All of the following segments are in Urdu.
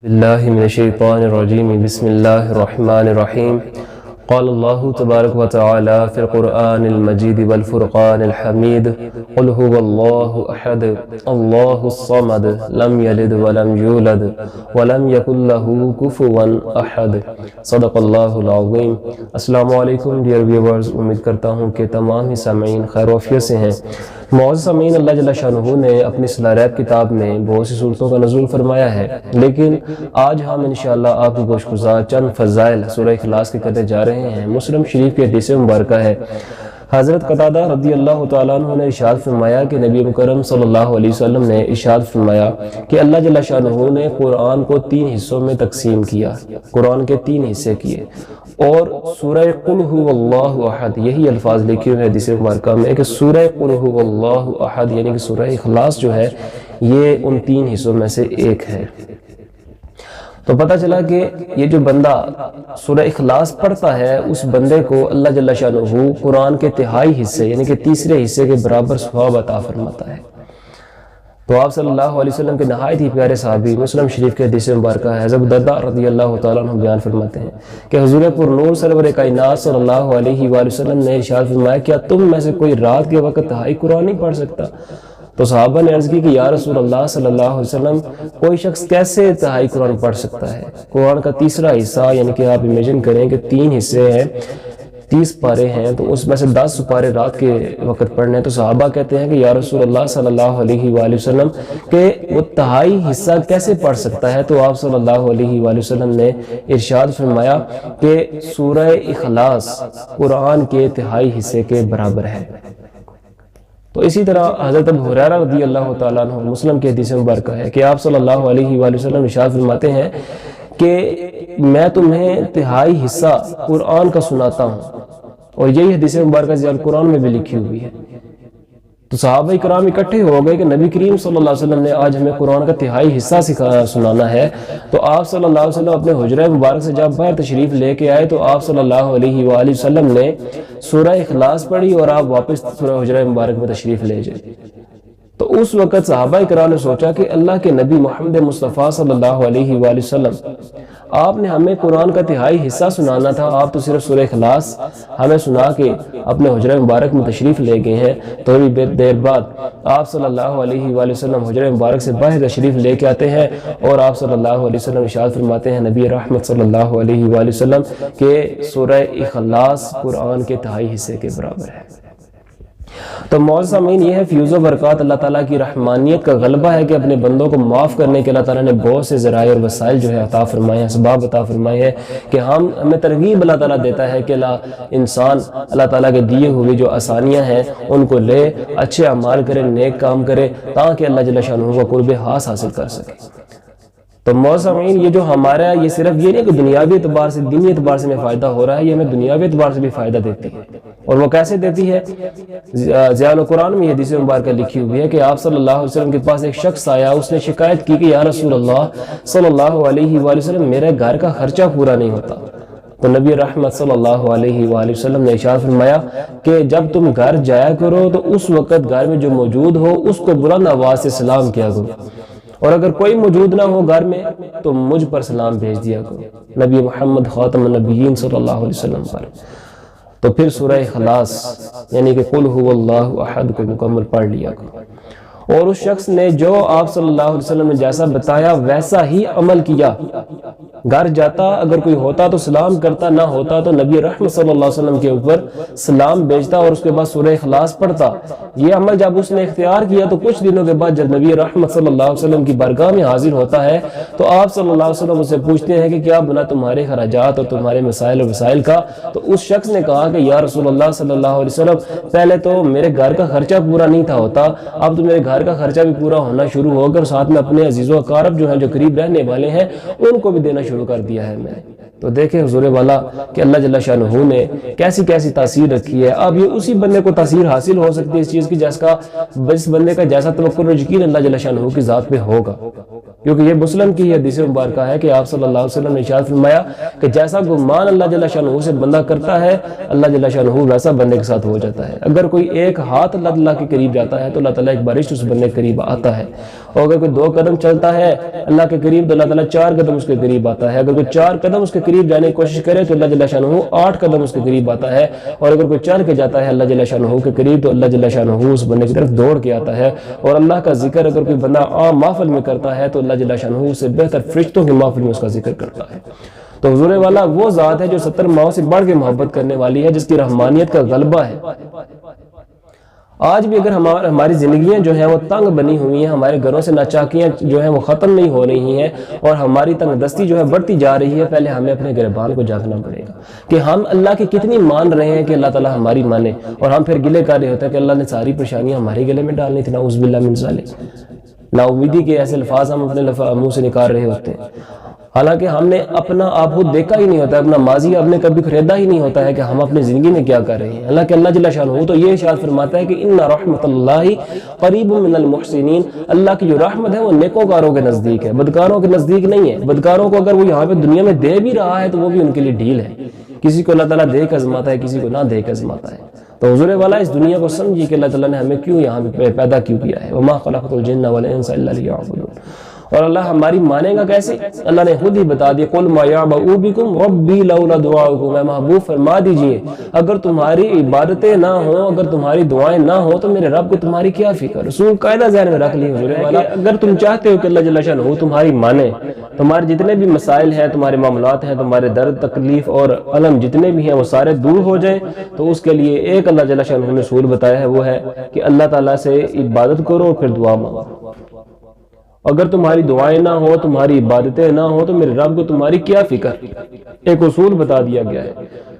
باللہ من الشیطان الرجیم بسم اللہ الرحمن الرحیم قال اللہ تبارک و تعالی فی القرآن المجید والفرقان الحمید قل هو اللہ احد اللہ الصمد لم یلد ولم یولد ولم یکن له کفوا احد صدق اللہ العظیم۔ السلام علیکم ڈیئر ویورز، امید کرتا ہوں کہ تمام ہی سامعین خیر و عافیت سے ہیں۔ معزز سامعین، اللہ جل شانہ نے اپنی صلاح ریب کتاب میں بہت سی صورتوں کا نزول فرمایا ہے، لیکن آج ہم انشاءاللہ آپ کی گوشگزار چند فضائل سورہ اخلاص کے کرنے جا رہے ہیں۔ مسلم شریف کی حدیث مبارکہ ہے، حضرت قتادہ رضی اللہ تعالیٰ عنہ نے ارشاد فرمایا کہ نبی مکرم صلی اللہ علیہ وسلم نے ارشاد فرمایا کہ اللہ جل شانہ نے قرآن کو 3 حصوں میں تقسیم کیا، قرآن کے 3 حصے کیے، اور سورہ قل هو اللہ احد، یہی الفاظ لکھے ہوئے حدیث مبارکہ میں کہ سورہ قل هو اللہ احد یعنی کہ سورہ اخلاص جو ہے یہ ان 3 حصوں میں سے ایک ہے۔ تو پتہ چلا کہ یہ جو بندہ سورہ اخلاص پڑھتا ہے اس بندے کو اللہ جل شانہ قرآن کے 3 حصے یعنی کہ تیسرے حصے کے برابر ثواب عطا فرماتا ہے۔ تو آپ صلی اللہ علیہ وسلم کے نہایت ہی پیارے صحابی مسلم شریف کے حدیث مبارکہ ہے حضرت درداء رضی اللہ تعالیٰ عنہ بیان فرماتے ہیں کہ حضور پر نور سرور کائنات صلی اللہ علیہ وآلہ وسلم نے ارشاد فرمایا کیا تم میں سے کوئی رات کے وقت 3 قرآن نہیں پڑھ سکتا؟ تو صحابہ نے عرض کی کہ یا رسول اللہ صلی اللہ علیہ وسلم کوئی شخص کیسے 3 قرآن پڑھ سکتا ہے؟ قرآن کا تیسرا حصہ یعنی کہ آپ امیجن کریں کہ 3 حصے ہیں، 30 پارے ہیں، تو اس میں سے 10 پارے رات کے وقت پڑھنے ہیں۔ تو صحابہ کہتے ہیں کہ یا رسول اللہ صلی اللہ علیہ وآلہ وسلم کہ وہ 3 حصہ کیسے پڑھ سکتا ہے؟ تو آپ صلی اللہ علیہ وآلہ وسلم نے ارشاد فرمایا کہ سورہ اخلاص قرآن کے 3 حصے کے برابر ہے۔ تو اسی طرح حضرت ابو ہریرہ رضی اللہ تعالیٰ عنہ مسلم کی حدیث مبارکہ ہے کہ آپ صلی اللہ علیہ وآلہ وسلم ارشاد فرماتے ہیں کہ میں تمہیں 3 حصہ قرآن کا سناتا ہوں، اور یہی حدیث مبارکہ ذیل قرآن میں بھی لکھی ہوئی ہے۔ تو صحابہ کرام اکٹھے ہو گئے کہ نبی کریم صلی اللہ علیہ وسلم نے آج ہمیں قرآن کا 3 حصہ سنانا ہے۔ تو آپ صلی اللہ علیہ وسلم اپنے حجرہ مبارک سے جب باہر تشریف لے کے آئے تو آپ صلی اللہ علیہ وآلہ وسلم نے سورہ اخلاص پڑھی اور آپ واپس سورہ حجرہ مبارک میں تشریف لے جائے۔ تو اس وقت صحابہ کرام نے سوچا کہ اللہ کے نبی محمد مصطفیٰ صلی اللہ علیہ وآلہ وسلم آپ نے ہمیں قرآن کا 3 حصہ سنانا تھا، آپ تو صرف سورہ اخلاص ہمیں سنا کے اپنے حجرہ مبارک میں تشریف لے گئے ہیں۔ تھوڑی دیر بعد آپ صلی اللہ علیہ وآلہ وسلم حجرہ مبارک سے باہر تشریف لے کے آتے ہیں اور آپ صلی اللہ علیہ وسلم ارشاد فرماتے ہیں نبی رحمت صلی اللہ علیہ وآلہ وسلم کہ سورہ اخلاص قرآن کے 3 حصے کے برابر ہے۔ تو معزز سامعین، یہ ہے فیوز و برکات اللہ تعالیٰ کی رحمانیت کا غلبہ ہے کہ اپنے بندوں کو معاف کرنے کے اللہ تعالیٰ نے بہت سے ذرائع اور وسائل جو ہے عطا فرمائے ہیں، اسباب عطا فرمائے ہیں کہ ہمیں ترغیب اللہ تعالیٰ دیتا ہے کہ انسان اللہ تعالیٰ کے دیے ہوئے جو آسانیاں ہیں ان کو لے، اچھے اعمال کرے، نیک کام کرے تاکہ اللہ جل شانہ کا قرب خاص حاصل کر سکے۔ تو معزز سامعین، یہ جو ہمارا یہ صرف یہ نہیں کہ دنیاوی اعتبار سے دینی اعتبار سے ہمیں فائدہ ہو رہا ہے، یہ ہمیں دنیاوی اعتبار سے بھی فائدہ دیتی ہے۔ اور وہ کیسے دیتی ہے؟ ضیاء قرآن میں حدیث مبارکہ لکھی ہوئی ہے کہ آپ صلی اللہ علیہ وسلم کے پاس ایک شخص آیا، اس نے شکایت کی کہ یا رسول اللہ صلی اللہ علیہ وآلہ وسلم میرے گھر کا خرچہ پورا نہیں ہوتا۔ تو نبی رحمت صلی اللہ علیہ وآلہ وسلم نے ارشاد فرمایا کہ جب تم گھر جایا کرو تو اس وقت گھر میں جو موجود ہو اس کو بلند آواز سے سلام کیا کرو، اور اگر کوئی موجود نہ ہو گھر میں تو مجھ پر سلام بھیج دیا کرو، نبی محمد خاتم النبیین صلی اللہ علیہ وسلم پر۔ تو پھر سورہ اخلاص یعنی کہ قل هو اللہ احد کو مکمل پڑھ لیا کرو، اور اس شخص نے جو آپ صلی اللہ علیہ وسلم نے جیسا بتایا ویسا ہی عمل کیا، گھر جاتا اگر کوئی ہوتا تو سلام کرتا، نہ ہوتا تو نبی رحمت صلی اللہ علیہ وسلم کے اوپر سلام بھیجتا اور اس کے بعد سورہ اخلاص پڑھتا۔ یہ عمل جب اس نے اختیار کیا تو کچھ دنوں کے بعد جب نبی رحمت صلی اللہ علیہ وسلم کی بارگاہ میں حاضر ہوتا ہے تو آپ صلی اللہ علیہ وسلم اسے پوچھتے ہیں کہ کیا بنا تمہارے خراجات اور تمہارے مسائل اور وسائل کا؟ تو اس شخص نے کہا کہ یا رسول اللہ صلی اللہ علیہ وسلم پہلے تو میرے گھر کا خرچہ پورا نہیں تھا ہوتا، اب تو میرے گھر کا خرچہ بھی پورا ہونا شروع ہو کر ساتھ میں اپنے عزیز و اقارب جو ہیں جو قریب رہنے والے ہیں ان کو بھی دینا شروع کر دیا ہے میں نے۔ تو دیکھیں حضور والا کہ اللہ جل شانہ نے کیسی کیسی تاثیر رکھی ہے۔ اب یہ اسی بندے کو تاثیر حاصل ہو سکتی ہے اس چیز کی جس بندے کا جیسا توکل و یقین اللہ جل شانہ کی ذات پہ ہوگا، کیونکہ یہ مسلم کی حدیث مبارکہ ہے کہ آپ صلی اللہ علیہ وسلم نے ارشاد فرمایا کہ جیسا گمان اللہ جل شانہ سے بندہ کرتا ہے اللہ جل شانہ ویسا بندے کے ساتھ ہو جاتا ہے۔ اگر کوئی ایک ہاتھ اللہ تعالیٰ کے قریب جاتا ہے تو اللہ تعالیٰ ایک بارش اس بندے کے قریب آتا ہے، اور اگر کوئی 2 قدم چلتا ہے اللہ کے قریب تو اللہ تعالیٰ 4 قدم اس کے قریب آتا ہے. اگر کوئی 4 قدم اس کے قریب جانے کی کوشش کرے تو اللہ جل شانہ 8 قدم اس کے قریب آتا ہے. اور اگر کوئی چل کے جاتا ہے اللہ جل شانہ کے قریب تو اللہ جل شانہ اس بندے کی طرف دوڑ کے آتا ہے. اور اللہ کا ذکر اگر کوئی بندہ عام محفل میں کرتا ہے تو اللہ جل شانہ اس سے بہتر فرشتوں کی محفل میں اس کا ذکر کرتا ہے. تو حضور والا وہ ذات ہے جو 70 ماؤں سے بڑھ کے محبت کرنے والی ہے، جس کی رحمانیت کا غلبہ ہے. آج بھی اگر ہماری زندگیاں جو ہیں وہ تنگ بنی ہوئی ہیں، ہمارے گھروں سے ناچاکیاں جو ہیں وہ ختم نہیں ہو رہی ہیں اور ہماری تنگ دستی جو ہے بڑھتی جا رہی ہے، پہلے ہمیں اپنے گریبان کو جاگنا پڑے گا کہ ہم اللہ کی کتنی مان رہے ہیں کہ اللہ تعالیٰ ہماری مانے. اور ہم پھر گلے کر رہے ہوتے ہیں کہ اللہ نے ساری پریشانیاں ہمارے گلے میں ڈالنی تھی. نعوذ باللہ من ذالک. نا امیدی کے ایسے الفاظ ہم اپنے منہ سے نکال رہے ہوتے ہیں، حالانکہ ہم نے اپنا آپ خود دیکھا ہی نہیں ہوتا ہے، اپنا ماضی ہم نے کبھی خریدا ہی نہیں ہوتا ہے کہ ہم اپنی زندگی میں کیا کر رہے ہیں. اللہ جل شانہ تو یہ ارشاد فرماتا ہے کہ ان رحمت اللہ قریب من المحسنین. اللہ کی جو رحمت ہے وہ نیکوکاروں کے نزدیک ہے، بدکاروں کے نزدیک نہیں ہے. بدکاروں کو اگر وہ یہاں پہ دنیا میں دے بھی رہا ہے تو وہ بھی ان کے لیے ڈھیل ہے. کسی کو اللہ تعالیٰ دے کے آزماتا ہے، کسی کو نہ دے کے آزماتا ہے. تو حضور والا اس دنیا کو سمجھیے کہ اللہ تعالیٰ نے ہمیں کیوں یہاں پہ پیدا کیوں کیا ہے. وما خلقت الجن والانس الا لیعبدون. اور اللہ ہماری مانے گا کیسے؟ اللہ نے خود ہی بتا دیا قل ما یعبأ بکم ربی لولا دعاؤکم. اے محبوب فرما دیجئے اگر تمہاری عبادتیں نہ ہوں، اگر تمہاری دعائیں نہ ہوں تو میرے رب کو تمہاری کیا فکر. رسول قاعدہ ذہن میں رکھ لی حضور والا، اگر تم چاہتے ہو کہ اللہ جل شانہ تمہاری مانے، تمہارے جتنے بھی مسائل ہیں، تمہارے معاملات ہیں، تمہارے درد تکلیف اور علم جتنے بھی ہیں وہ سارے دور ہو جائیں، تو اس کے لیے ایک اللہ جل شانہ نے اصول بتایا ہے، وہ ہے کہ اللہ تعالیٰ سے عبادت کرو اور پھر دعا مانگو. اگر تمہاری دعائیں نہ ہو، تمہاری عبادتیں نہ ہو تو میرے رب کو تمہاری کیا فکر. ایک اصول بتا دیا گیا ہے.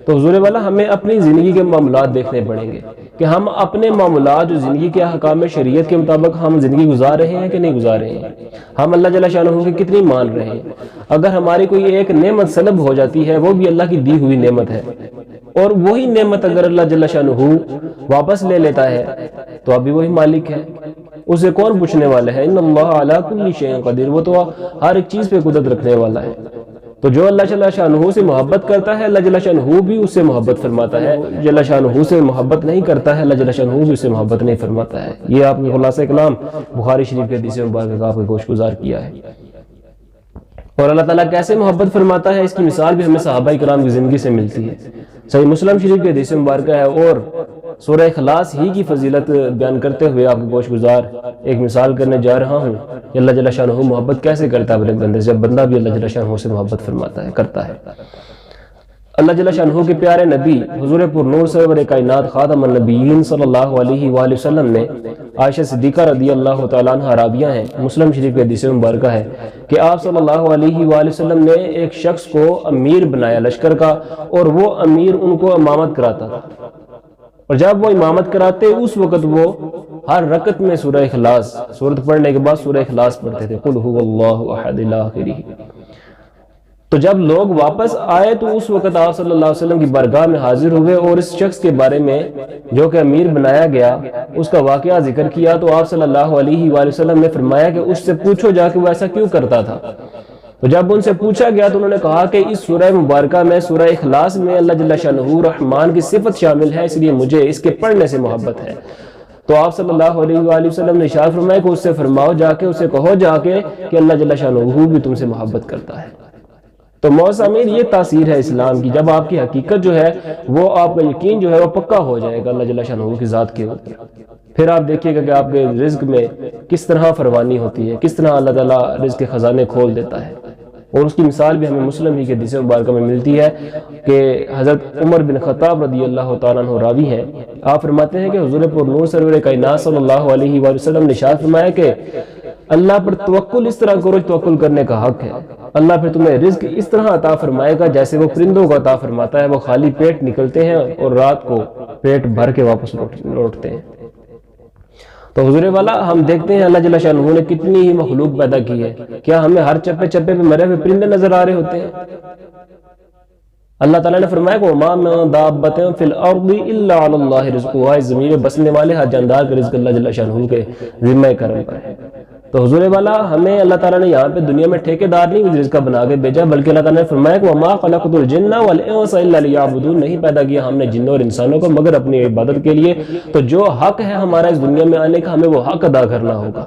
تو حضور والا ہمیں اپنی زندگی کے معاملات دیکھنے پڑیں گے کہ ہم اپنے معاملات جو زندگی کے احکام شریعت کے مطابق ہم زندگی گزار رہے ہیں کہ نہیں گزار رہے ہیں، ہم اللہ جل شانہ کی کتنی مان رہے ہیں. اگر ہماری کوئی ایک نعمت سلب ہو جاتی ہے، وہ بھی اللہ کی دی ہوئی نعمت ہے، اور وہی نعمت اگر اللہ جل شانہ واپس لے لیتا ہے تو ابھی وہی مالک ہے، اسے کون پوچھنے والا ہے. ان اللہ علی کل شیء قدیر. وہ تو ہر ایک چیز پہ قدرت رکھنے والا ہے. تو جو اللہ جل شانہ سے محبت کرتا ہے اللہ جل شانہ بھی اس سے محبت فرماتا ہے. جل شانہ سے محبت نہیں کرتا ہے اللہ جل شانہ بھی اس سے محبت نہیں فرماتا ہے. یہ آپ کے خلاصہ کلام بخاری شریف کے حدیث مبارکہ کا آپ کو گوش گزار کیا ہے. اور اللہ تعالیٰ کیسے محبت فرماتا ہے اس کی مثال بھی ہمیں صحابہ کرام کی زندگی سے ملتی ہے. صحیح مسلم شریف کے حدیث مبارکہ ہے، اور سورہ اخلاص ہی کی فضیلت بیان کرتے ہوئے آپ کو گوش گزار ایک مثال کرنے جا رہا ہوں کہ اللہ جل شانہ محبت کیسے کرتا ہے اپنے بندے سے، جب بندہ بھی اللہ جل شانہ سے محبت فرماتا ہے، کرتا ہے. اللہ جل شانہ کے پیارے نبی حضور پر نور سرور کائنات خاتم النبیین صلی اللہ علیہ وآلہ وسلم نے، عائشہ صدیقہ رضی اللہ تعالیٰ عنہ راویہ ہیں، مسلم شریف کے حدیث مبارکہ ہے کہ آپ صلی اللہ علیہ وآلہ وسلم نے ایک شخص کو امیر بنایا لشکر کا، اور وہ امیر ان کو امامت کراتا تھا. اور جب وہ امامت کراتے اس وقت وہ ہر رکعت میں سورہ اخلاص، سورت پڑھنے کے بعد سورہ اخلاص پڑھتے تھے، قل هو اللہ احد الی آخرہ. تو جب لوگ واپس آئے تو اس وقت آپ صلی اللہ علیہ وسلم کی بارگاہ میں حاضر ہوئے اور اس شخص کے بارے میں جو کہ امیر بنایا گیا اس کا واقعہ ذکر کیا. تو آپ صلی اللہ علیہ وآلہ وسلم نے فرمایا کہ اس سے پوچھو جا کہ وہ ایسا کیوں کرتا تھا. تو جب ان سے پوچھا گیا تو انہوں نے کہا کہ اس سورہ مبارکہ میں، سورہ اخلاص میں اللہ جل شانہ رحمان کی صفت شامل ہے، اس لیے مجھے اس کے پڑھنے سے محبت ہے. تو آپ صلی اللہ علیہ وآلہ وسلم نے ارشاد فرمایا کہ اس سے فرماؤ جا کے، اسے کہو جا کے کہ اللہ جل شانہ بھی تم سے محبت کرتا ہے. تو موسمیر یہ تاثیر ہے اسلام کی، جب آپ کی حقیقت جو ہے وہ آپ کا یقین جو ہے وہ پکا ہو جائے گا اللہ جل شانہ کی ذات کے اوپر، پھر آپ دیکھیے گا کہ آپ کے رزق میں کس طرح فروانی ہوتی ہے، کس طرح اللہ تعالیٰ رزق کے خزانے کھول دیتا ہے. اور اس کی مثال بھی ہمیں مسلم ہی کے حدیث مبارکہ میں ملتی ہے کہ حضرت عمر بن خطاب رضی اللہ تعالیٰ عنہ راوی ہیں، آپ فرماتے ہیں کہ حضور پر نور سرور کائنات صلی اللہ علیہ وآلہ وسلم نے ارشاد فرمایا کہ اللہ پر توکل اس طرح کرو، توکل کرنے کا حق ہے. اللہ پھر تمہیں رزق اس طرح عطا فرمائے گا جیسے وہ پرندوں کو عطا فرماتا ہے، وہ خالی پیٹ نکلتے ہیں اور رات کو پیٹ بھر کے واپس لوٹتے ہیں. تو حضور والا ہم دیکھتے ہیں اللہ جل شانہ نے کتنی ہی مخلوق پیدا کی ہے، کیا ہمیں ہر چپے چپے پہ مرے ہوئے پرندے نظر آ رہے ہوتے ہیں؟ اللہ تعالیٰ نے فرمایا کہ وَمَا مِن دَابَّةٍ فِي الْأَرْضِ إِلَّا عَلَى اللَّهِ رِزْقُهَا. اس زمین میں بسنے والے ہر جاندار کا رزق اللہ جل شانہ کے ذمہ کرم پر ہے. تو حضور والا ہمیں اللہ تعالیٰ نے یہاں پہ دنیا میں ٹھیکیدار نہیں رزق کا بنا کے بھیجا، بلکہ اللہ تعالیٰ نے فرمایا کہ وَمَا خَلَقْتُ الْجِنَّ وَالْإِنسَ إِلَّا لِيَعْبُدُونِ. نہیں پیدا کیا ہم نے جنوں اور انسانوں کو مگر اپنی عبادت کے لیے. تو جو حق ہے ہمارا اس دنیا میں آنے کا، ہمیں وہ حق ادا کرنا ہوگا.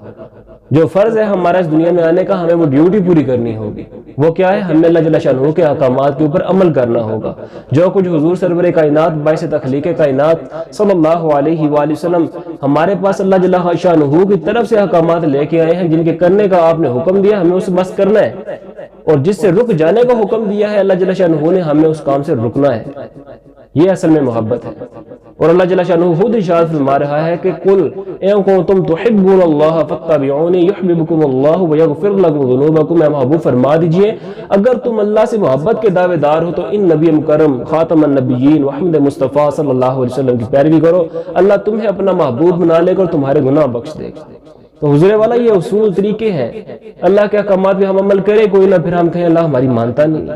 جو فرض ہے ہمارا اس دنیا میں آنے کا، ہمیں وہ ڈیوٹی پوری کرنی ہوگی۔ وہ کیا ہے؟ ہمیں اللہ جل شانہ کے احکامات کے اوپر عمل کرنا ہوگا۔ جو کچھ حضور سرور کائنات باعث تخلیق کائنات صلی اللہ علیہ وآلہ وسلم ہمارے پاس اللہ جل شانہ کی طرف سے احکامات لے کے آئے ہیں، جن کے کرنے کا آپ نے حکم دیا، ہمیں اسے بس کرنا ہے، اور جس سے رک جانے کا حکم دیا ہے اللہ جل شانہ نے، ہمیں اس کام سے رکنا ہے۔ یہ اصل میں محبت ہے۔ اور اللہ جل شانہ خود ارشاد فرما رہا ہے کہ قل ان کنتم تحبون اللہ فاتبعونی یحببکم اللہ ویغفر لکم ذنوبکم، اے محبوب فرما دیجئے اگر تم اللہ سے محبت کے دعوے دار ہو تو ان نبی مکرم خاتم النبیین محمد مصطفیٰ صلی اللہ علیہ وسلم کی پیروی کرو، اللہ تمہیں اپنا محبوب بنا لے کر تمہارے گناہ بخش دے گا۔ تو حضور والا یہ اصول طریقے ہیں، اللہ کے احکامات پہ ہم عمل کریں کوئی نہ، پھر ہم کہیں اللہ ہماری مانتا نہیں۔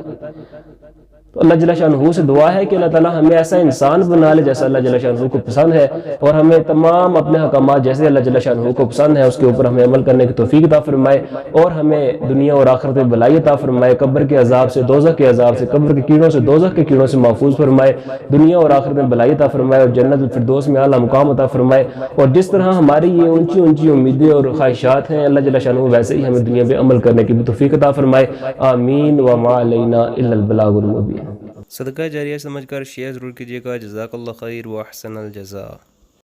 تو اللہ جل شانہ سے دعا ہے کہ اللہ تعالیٰ ہمیں ایسا انسان بنا لے جیسا اللہ جل شانہ کو پسند ہے، اور ہمیں تمام اپنے حکامات جیسے اللہ جل شانہ کو پسند ہے اس کے اوپر ہمیں عمل کرنے کی توفیق عطا فرمائے، اور ہمیں دنیا اور آخرت میں بھلائی عطا فرمائے، قبر کے عذاب سے، دوزخ کے عذاب سے، قبر کے کیڑوں سے، دوزخ کے کیڑوں سے محفوظ فرمائے، دنیا اور آخرت میں بھلائی عطا فرمائے، اور جنت الفردوس میں اعلیٰ مقام عطا فرمائے۔ اور جس طرح ہماری یہ اونچی اونچی امیدیں اور خواہشات ہیں، اللہ جل شانہ ویسے ہی ہمیں دنیا میں عمل کرنے کی بھی توفیق عطا فرمائے۔ آمین وما علینا الا البلاغ المبین۔ صدقہ جاریہ سمجھ کر شیئر ضرور کیجیے گا۔ جزاک اللہ خیر و احسن الجزاء۔